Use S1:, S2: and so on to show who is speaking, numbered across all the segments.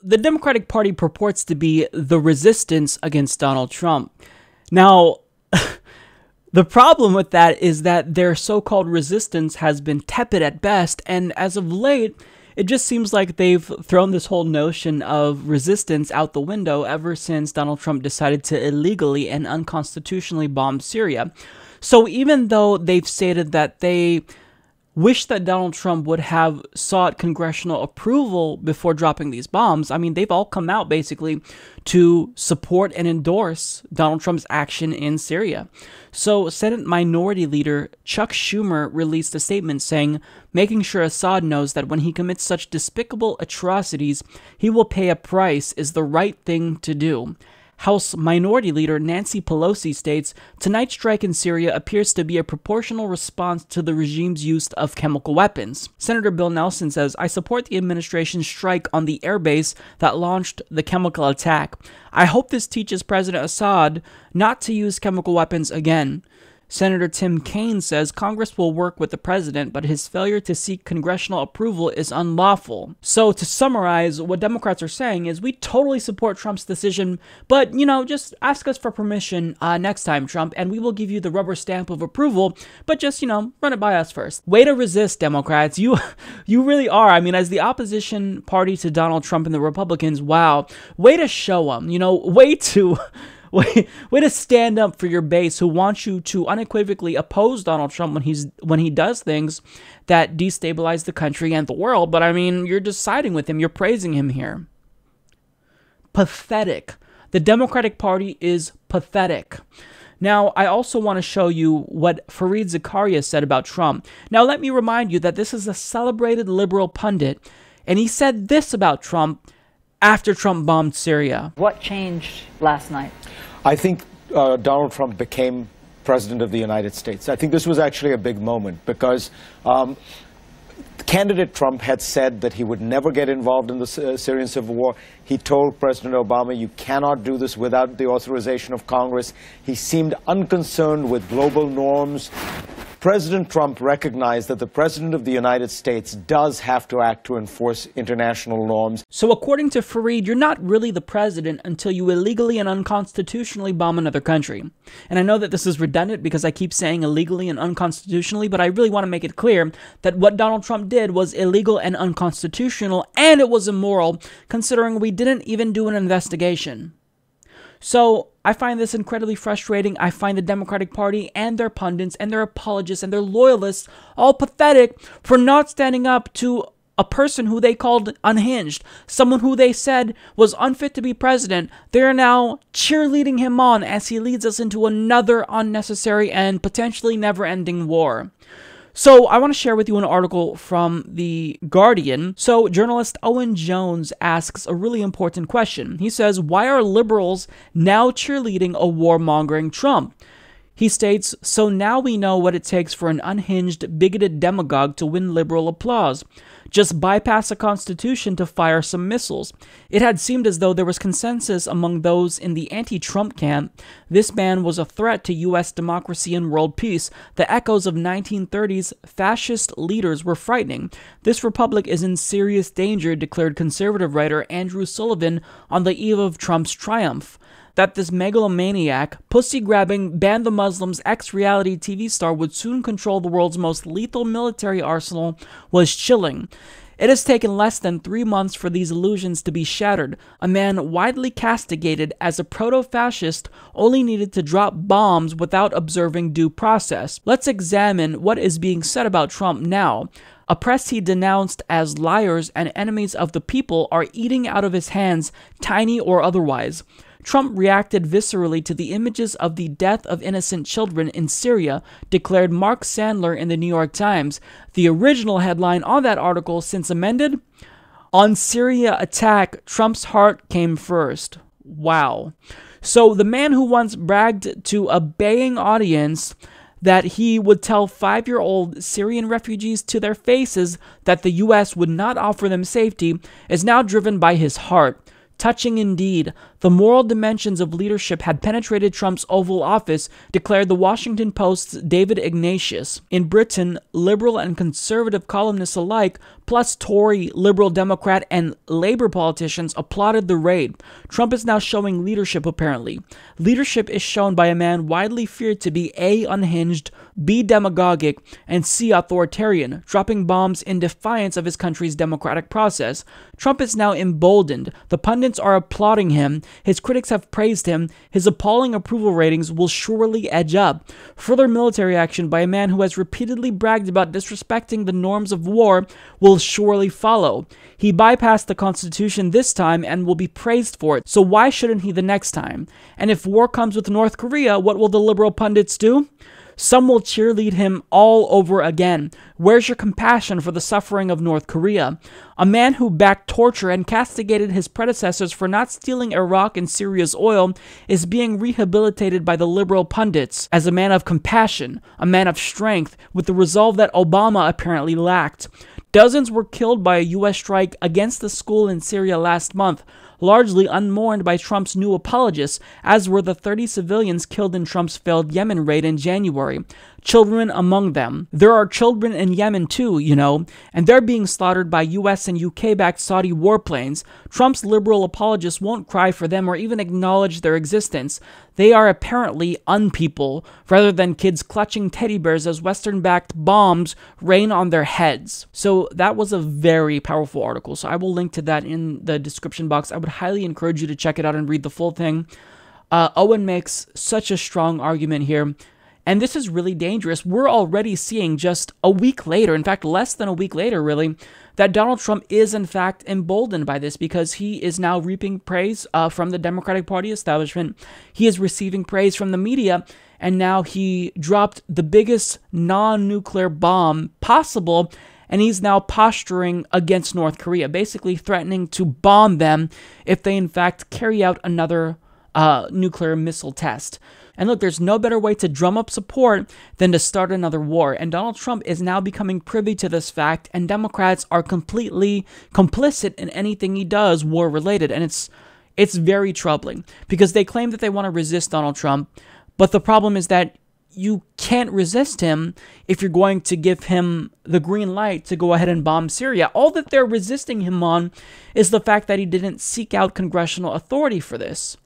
S1: the Democratic Party purports to be the resistance against Donald Trump. Now, the problem with that is that their so-called resistance has been tepid at best, and as of late, it just seems like they've thrown this whole notion of resistance out the window ever since Donald Trump decided to illegally and unconstitutionally bomb Syria. So even though they've stated that they wish that Donald Trump would have sought congressional approval before dropping these bombs, I mean, they've all come out basically to support and endorse Donald Trump's action in Syria. So Senate Minority Leader Chuck Schumer released a statement saying, making sure Assad knows that when he commits such despicable atrocities, he will pay a price is the right thing to do. House Minority Leader Nancy Pelosi states, tonight's strike in Syria appears to be a proportional response to the regime's use of chemical weapons. Senator Bill Nelson says, I support the administration's strike on the airbase that launched the chemical attack. I hope this teaches President Assad not to use chemical weapons again. Senator Tim Kaine says Congress will work with the president, but his failure to seek congressional approval is unlawful. So to summarize, what Democrats are saying is we totally support Trump's decision, but, you know, just ask us for permission next time, Trump, and we will give you the rubber stamp of approval, but just, you know, run it by us first. Way to resist, Democrats. You really are. I mean, as the opposition party to Donald Trump and the Republicans, wow, way to show them, you know, way to stand up for your base who wants you to unequivocally oppose Donald Trump when he does things that destabilize the country and the world. But I mean, you're just siding with him. You're praising him here. Pathetic. The Democratic Party is pathetic. Now, I also want to show you what Fareed Zakaria said about Trump. Now, let me remind you that this is a celebrated liberal pundit, and he said this about Trump after Trump bombed Syria.
S2: What changed last night?
S3: I think Donald Trump became president of the United States. I think this was actually a big moment because candidate Trump had said that he would never get involved in the Syrian civil war. He told President Obama, you cannot do this without the authorization of Congress. He seemed unconcerned with global norms. President Trump recognized that the President of the United States does have to act to enforce international norms.
S1: So according to Fareed, you're not really the president until you illegally and unconstitutionally bomb another country. And I know that this is redundant because I keep saying illegally and unconstitutionally, but I really want to make it clear that what Donald Trump did was illegal and unconstitutional, and it was immoral, considering we didn't even do an investigation. So I find this incredibly frustrating. I find the Democratic Party and their pundits and their apologists and their loyalists all pathetic for not standing up to a person who they called unhinged, someone who they said was unfit to be president. They're now cheerleading him on as he leads us into another unnecessary and potentially never-ending war. So I want to share with you an article from The Guardian. So journalist Owen Jones asks a really important question. He says, why are liberals now cheerleading a warmongering Trump? He states, so now we know what it takes for an unhinged, bigoted demagogue to win liberal applause. Just bypass a constitution to fire some missiles. It had seemed as though there was consensus among those in the anti-Trump camp. This man was a threat to U.S. democracy and world peace. The echoes of 1930s fascist leaders were frightening. This republic is in serious danger, declared conservative writer Andrew Sullivan on the eve of Trump's triumph. That this megalomaniac, pussy-grabbing, ban the Muslims ex-reality TV star would soon control the world's most lethal military arsenal was chilling. It has taken less than 3 months for these illusions to be shattered. A man widely castigated as a proto-fascist only needed to drop bombs without observing due process. Let's examine what is being said about Trump now. A press he denounced as liars and enemies of the people are eating out of his hands, tiny or otherwise. Trump reacted viscerally to the images of the death of innocent children in Syria, declared Mark Sandler in the New York Times. The original headline on that article, since amended, on Syria attack, Trump's heart came first. Wow. So the man who once bragged to a baying audience that he would tell 5-year-old Syrian refugees to their faces that the U.S. would not offer them safety is now driven by his heart. Touching indeed, The moral dimensions of leadership had penetrated Trump's Oval Office, declared the Washington Post's David Ignatius. In Britain, liberal and conservative columnists alike, plus Tory, Liberal Democrat, and Labour politicians applauded the raid. Trump is now showing leadership, apparently. Leadership is shown by a man widely feared to be A, unhinged, B, demagogic, and C, authoritarian, dropping bombs in defiance of his country's democratic process. Trump is now emboldened. The pundits are applauding him. His critics have praised him. His appalling approval ratings will surely edge up. Further military action by a man who has repeatedly bragged about disrespecting the norms of war will surely follow. He bypassed the Constitution this time and will be praised for it, so why shouldn't he the next time? And if war comes with North Korea, what will the liberal pundits do? Some will cheerlead him all over again. Where's your compassion for the suffering of North Korea? A man who backed torture and castigated his predecessors for not stealing Iraq and Syria's oil is being rehabilitated by the liberal pundits as a man of compassion, a man of strength, with the resolve that Obama apparently lacked. Dozens were killed by a U.S. strike against the school in Syria last month, largely unmourned by Trump's new apologists, as were the 30 civilians killed in Trump's failed Yemen raid in January. Children among them. There are children in Yemen too, you know, and they're being slaughtered by US and UK-backed Saudi warplanes. Trump's liberal apologists won't cry for them or even acknowledge their existence. They are apparently unpeople, rather than kids clutching teddy bears as Western-backed bombs rain on their heads. So that was a very powerful article, so I will link to that in the description box. I would highly encourage you to check it out and read the full thing. Owen makes such a strong argument here. And this is really dangerous. We're already seeing just a week later, in fact, less than a week later, really, that Donald Trump is, in fact, emboldened by this because he is now reaping praise from the Democratic Party establishment. He is receiving praise from the media, and now he dropped the biggest non-nuclear bomb possible, and he's now posturing against North Korea, basically threatening to bomb them if they, in fact, carry out another nuclear missile test. And look, there's no better way to drum up support than to start another war. And Donald Trump is now becoming privy to this fact, and Democrats are completely complicit in anything he does war-related. And it's very troubling because they claim that they want to resist Donald Trump, but the problem is that you can't resist him if you're going to give him the green light to go ahead and bomb Syria. All that they're resisting him on is the fact that he didn't seek out congressional authority for this.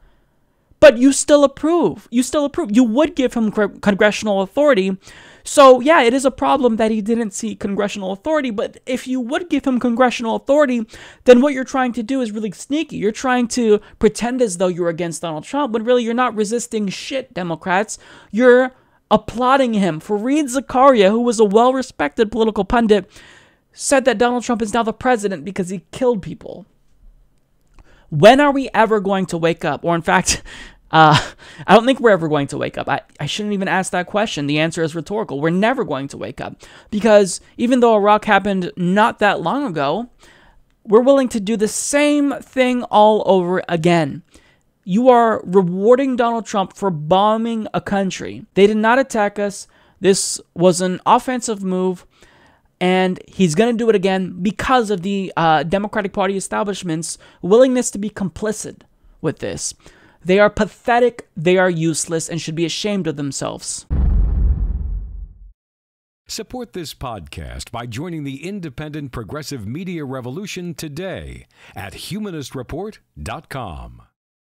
S1: But you still approve. You still approve. You would give him congressional authority. So, yeah, it is a problem that he didn't seek congressional authority. But if you would give him congressional authority, then what you're trying to do is really sneaky. You're trying to pretend as though you're against Donald Trump, when really you're not resisting shit, Democrats. You're applauding him. Fareed Zakaria, who was a well-respected political pundit, said that Donald Trump is now the president because he killed people. When are we ever going to wake up? Or in fact, I don't think we're ever going to wake up. I shouldn't even ask that question. The answer is rhetorical. We're never going to wake up. Because even though Iraq happened not that long ago, we're willing to do the same thing all over again. You are rewarding Donald Trump for bombing a country. They did not attack us. This was an offensive move. And he's going to do it again because of the Democratic Party establishment's willingness to be complicit with this. They are pathetic, they are useless, and should be ashamed of themselves.
S4: Support this podcast by joining the independent progressive media revolution today at humanistreport.com.